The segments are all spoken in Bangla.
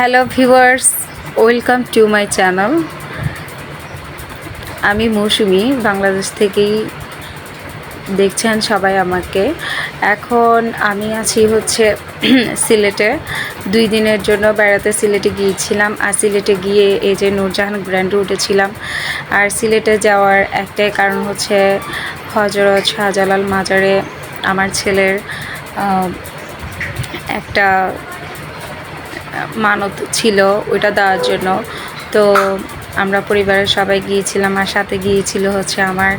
Hello viewers, welcome to my channel. আমি মৌসুমি, বাংলাদেশ থেকেই দেখছেন সবাই আমাকে। এখন আমি আছি হচ্ছে সিলেটে। 2 দিনের জন্য বেড়াতে সিলেটে গিয়েছিলাম। আর সিলেটে গিয়ে এই যে নূরজাহান গ্র্যান্ডে উঠেছিলাম। আর সিলেটে যাওয়ার একটাই কারণ হচ্ছে হজরত শাহজালাল মাজারে আমার ছেলের একটা মানত ছিল, ওইটা দেওয়ার জন্য। তো আমরা পরিবারের সবাই গিয়েছিলাম, আর সাথে গিয়েছিল হচ্ছে আমার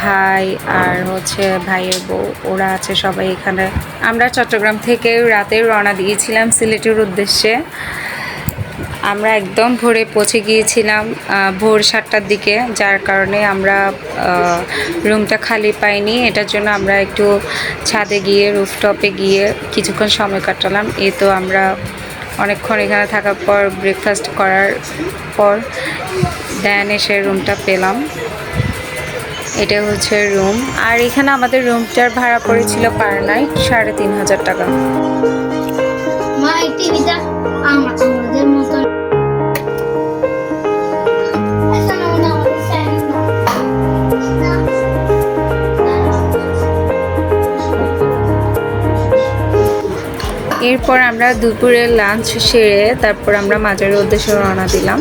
ভাই আর হচ্ছে ভাইয়ের বউ, ওরা আছে সবাই এখানে। আমরা চট্টগ্রাম থেকে রাতে রওনা দিয়েছিলাম সিলেটের উদ্দেশ্যে। আমরা একদম ভোরে পৌঁছে গিয়েছিলাম ভোর 7টার দিকে, যার কারণে আমরা রুমটা খালি পাইনি। এটার জন্য আমরা একটু ছাদে গিয়ে রুফটপে গিয়ে কিছুক্ষণ সময় কাটালাম। তো আমরা অনেকক্ষণ এখানে থাকার পর ব্রেকফাস্ট করার পর দেন এসে রুমটা পেলাম। এটা হচ্ছে রুম। আর এখানে আমাদের রুমটার ভাড়া পড়েছিল পার নাইট 3,500 টাকা। এরপর আমরা দুপুরের লাঞ্চ সেরে তারপর আমরা মাজারের উদ্দেশ্যে রওনা দিলাম।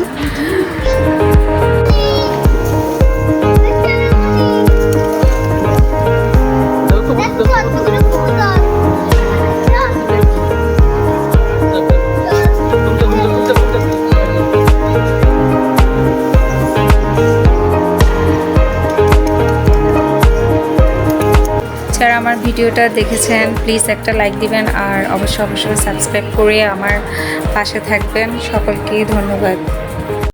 যারা আমার ভিডিওটা দেখেছেন প্লিজ একটা লাইক দিবেন, আর অবশ্যই সাবস্ক্রাইব করে আমার পাশে থাকবেন। সকলকে ধন্যবাদ।